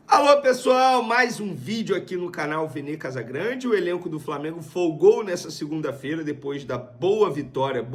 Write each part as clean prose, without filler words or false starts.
Alô pessoal, mais um vídeo aqui no canal Vene Casagrande. O elenco do Flamengo folgou nessa segunda-feira depois da boa vitória,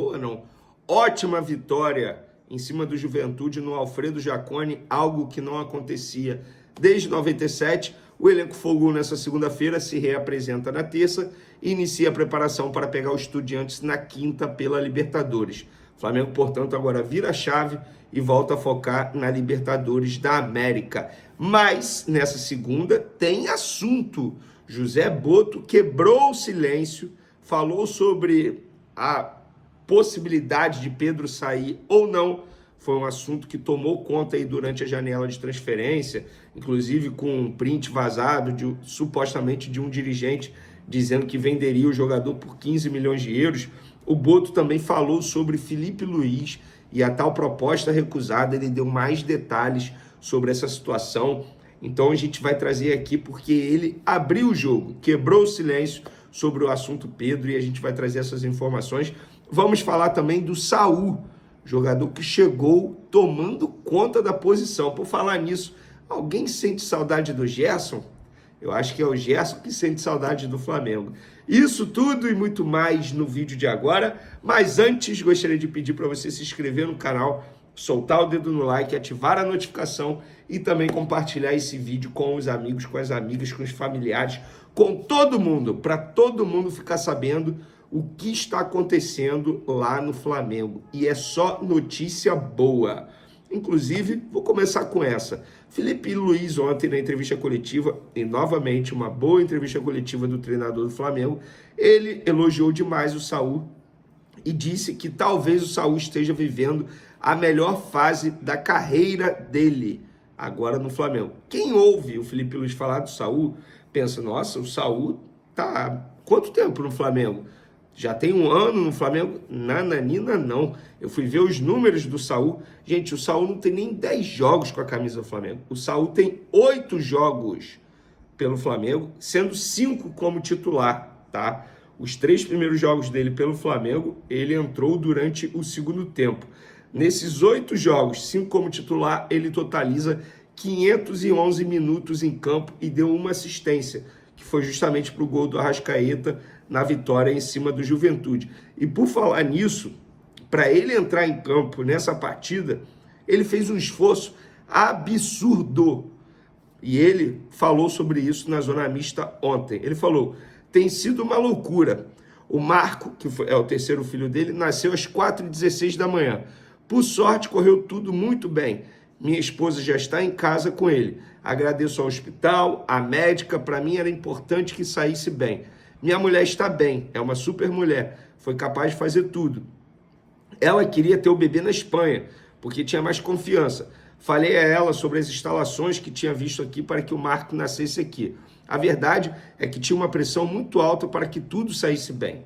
ótima vitória em cima do Juventude no Alfredo Jaconi, algo que não acontecia desde 97. O elenco folgou nessa segunda-feira, se reapresenta na terça e inicia a preparação para pegar o Estudiantes na quinta pela Libertadores. O Flamengo, portanto, agora vira a chave e volta a focar na Libertadores da América. Mas, nessa segunda, tem assunto. José Boto quebrou o silêncio, falou sobre a possibilidade de Pedro sair ou não. Foi um assunto que tomou conta aí durante a janela de transferência, inclusive com um print vazado, supostamente de um dirigente, dizendo que venderia o jogador por 15 milhões de euros. O Boto também falou sobre Felipe Luiz e a tal proposta recusada. Ele deu mais detalhes sobre essa situação. Então a gente vai trazer aqui porque ele abriu o jogo, quebrou o silêncio sobre o assunto Pedro e a gente vai trazer essas informações. Vamos falar também do Saul, jogador que chegou tomando conta da posição. Por falar nisso, alguém sente saudade do Gerson? Eu acho que é o Gerson que sente saudade do Flamengo. Isso tudo e muito mais no vídeo de agora. Mas antes, gostaria de pedir para você se inscrever no canal, soltar o dedo no like, ativar a notificação e também compartilhar esse vídeo com os amigos, com as amigas, com os familiares, com todo mundo, para todo mundo ficar sabendo o que está acontecendo lá no Flamengo. E é só notícia boa. Inclusive, vou começar com essa. Felipe Luiz ontem na entrevista coletiva, e novamente uma boa entrevista coletiva do treinador do Flamengo, ele elogiou demais o Saul e disse que talvez o Saul esteja vivendo a melhor fase da carreira dele agora no Flamengo. Quem ouve o Felipe Luiz falar do Saul, pensa, nossa, o Saul tá há quanto tempo no Flamengo? Já tem um ano no Flamengo? Nananina, não. Eu fui ver os números do Saul. Gente, o Saul não tem nem 10 jogos com a camisa do Flamengo. O Saul tem 8 jogos pelo Flamengo, sendo 5 como titular, tá? Os 3 primeiros jogos dele pelo Flamengo, ele entrou durante o segundo tempo. Nesses 8 jogos, 5 como titular, ele totaliza 511 minutos em campo e deu uma assistência, que foi justamente para o gol do Arrascaeta na vitória em cima do Juventude. E por falar nisso, para ele entrar em campo nessa partida, ele fez um esforço absurdo. E ele falou sobre isso na Zona Mista ontem. Ele falou, tem sido uma loucura. O Marco, que é o terceiro filho dele, nasceu às 4h16 da manhã. Por sorte, correu tudo muito bem. Minha esposa já está em casa com ele. Agradeço ao hospital, à médica, para mim era importante que saísse bem. Minha mulher está bem, é uma super mulher, foi capaz de fazer tudo. Ela queria ter o bebê na Espanha, porque tinha mais confiança. Falei a ela sobre as instalações que tinha visto aqui para que o Marco nascesse aqui. A verdade é que tinha uma pressão muito alta para que tudo saísse bem.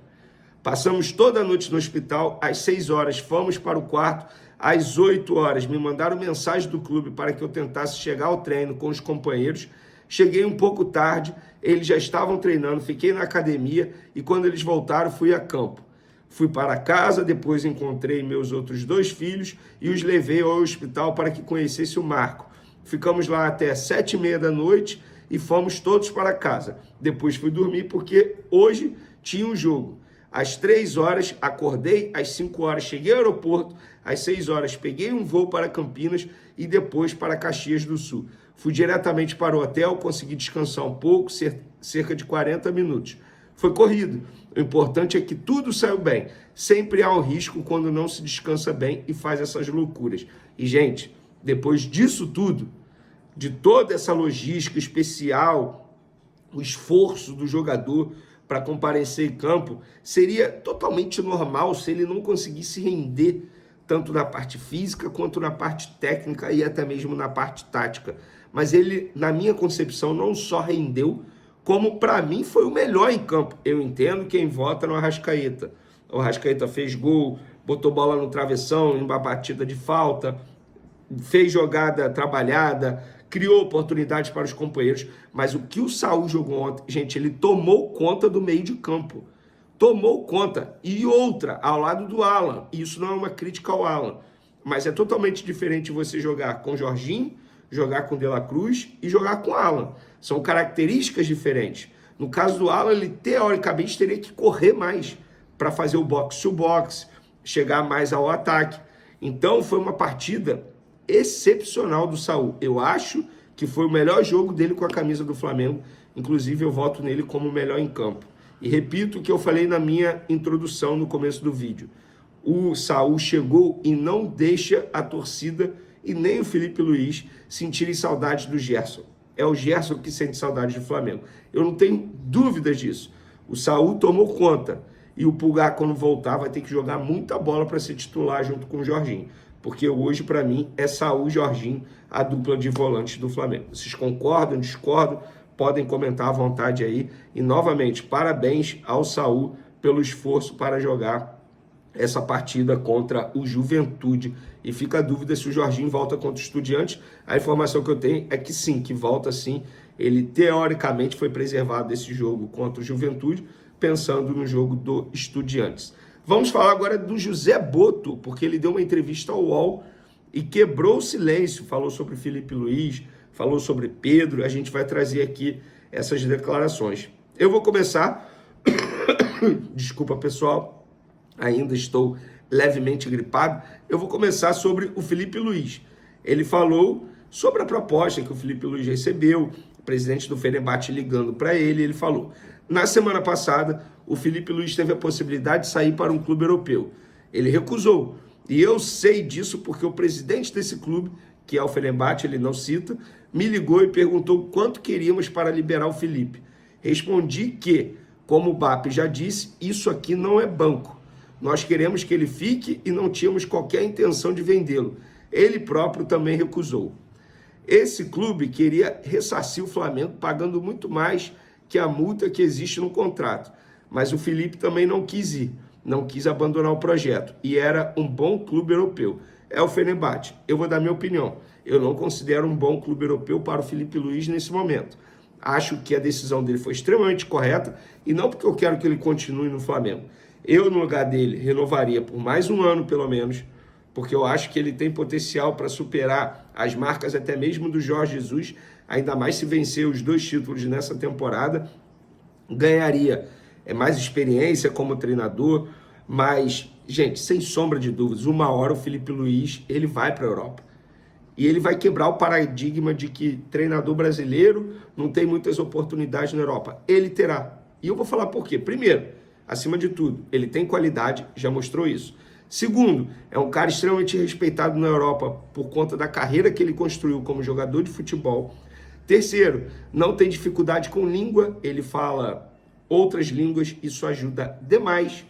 Passamos toda a noite no hospital, às 6 horas fomos para o quarto, às 8 horas me mandaram mensagem do clube para que eu tentasse chegar ao treino com os companheiros. Cheguei um pouco tarde, eles já estavam treinando, fiquei na academia e quando eles voltaram fui a campo. Fui para casa, depois encontrei meus outros 2 filhos e os levei ao hospital para que conhecesse o Marco. Ficamos lá até 7h30 da noite e fomos todos para casa. Depois fui dormir porque hoje tinha um jogo. Às 3 horas acordei, às 5 horas cheguei ao aeroporto, às 6 horas peguei um voo para Campinas e depois para Caxias do Sul. Fui diretamente para o hotel, consegui descansar um pouco, cerca de 40 minutos. Foi corrido. O importante é que tudo saiu bem. Sempre há um risco quando não se descansa bem e faz essas loucuras. E, gente, depois disso tudo, de toda essa logística especial, o esforço do jogador para comparecer em campo, seria totalmente normal se ele não conseguisse render tanto na parte física quanto na parte técnica e até mesmo na parte tática. Mas ele, na minha concepção, não só rendeu, como para mim foi o melhor em campo. Eu entendo quem vota no Arrascaeta. O Arrascaeta fez gol, botou bola no travessão, em uma batida de falta, fez jogada trabalhada, criou oportunidades para os companheiros, mas o que o Saul jogou ontem, gente, ele tomou conta do meio de campo. Tomou conta. E outra, ao lado do Alan. Isso não é uma crítica ao Alan, mas é totalmente diferente você jogar com Jorginho, jogar com De La Cruz e jogar com Alan. São características diferentes. No caso do Alan, ele teoricamente teria que correr mais para fazer o box-to-box, chegar mais ao ataque. Então foi uma partida excepcional do Saul. Eu acho que foi o melhor jogo dele com a camisa do Flamengo. Inclusive eu voto nele como o melhor em campo. E repito o que eu falei na minha introdução no começo do vídeo. O Saul chegou e não deixa a torcida e nem o Felipe Luiz sentirem saudade do Gerson. É o Gerson que sente saudade do Flamengo. Eu não tenho dúvidas disso. O Saul tomou conta. E o Pulgar, quando voltar, vai ter que jogar muita bola para ser titular junto com o Jorginho. Porque hoje, para mim, é Saul e Jorginho a dupla de volantes do Flamengo. Vocês concordam, discordam? Podem comentar à vontade aí. E, novamente, parabéns ao Saul pelo esforço para jogar essa partida contra o Juventude. E fica a dúvida se o Jorginho volta contra o Estudiantes. A informação que eu tenho é que sim, que volta sim. Ele, teoricamente, foi preservado desse jogo contra o Juventude, pensando no jogo do Estudiantes. Vamos falar agora do José Boto, porque ele deu uma entrevista ao UOL e quebrou o silêncio. Falou sobre Felipe Luiz, falou sobre Pedro. A gente vai trazer aqui essas declarações. Eu vou começar... Desculpa, pessoal. Ainda estou levemente gripado. Eu vou começar sobre o Felipe Luiz. Ele falou sobre a proposta que o Felipe Luiz recebeu, o presidente do Fenerbahçe ligando para ele, ele falou: na semana passada, o Felipe Luiz teve a possibilidade de sair para um clube europeu. Ele recusou. E eu sei disso porque o presidente desse clube, que é o Fenerbahçe, ele não cita, me ligou e perguntou quanto queríamos para liberar o Felipe. Respondi que, como o BAP já disse, isso aqui não é banco. Nós queremos que ele fique e não tínhamos qualquer intenção de vendê-lo. Ele próprio também recusou. Esse clube queria ressarcir o Flamengo pagando muito mais que a multa que existe no contrato. Mas o Felipe também não quis ir, não quis abandonar o projeto. E era um bom clube europeu. É o Fenerbahçe. Eu vou dar minha opinião. Eu não considero um bom clube europeu para o Felipe Luiz nesse momento. Acho que a decisão dele foi extremamente correta e não porque eu quero que ele continue no Flamengo. Eu, no lugar dele, renovaria por mais um ano, pelo menos, porque eu acho que ele tem potencial para superar as marcas até mesmo do Jorge Jesus, ainda mais se vencer os 2 títulos nessa temporada. Ganharia mais experiência como treinador, mas, gente, sem sombra de dúvidas, uma hora o Felipe Luiz ele vai para a Europa. E ele vai quebrar o paradigma de que treinador brasileiro não tem muitas oportunidades na Europa. Ele terá. E eu vou falar por quê. Primeiro, acima de tudo, ele tem qualidade, já mostrou isso. Segundo, é um cara extremamente respeitado na Europa por conta da carreira que ele construiu como jogador de futebol. Terceiro, não tem dificuldade com língua, ele fala outras línguas, isso ajuda demais.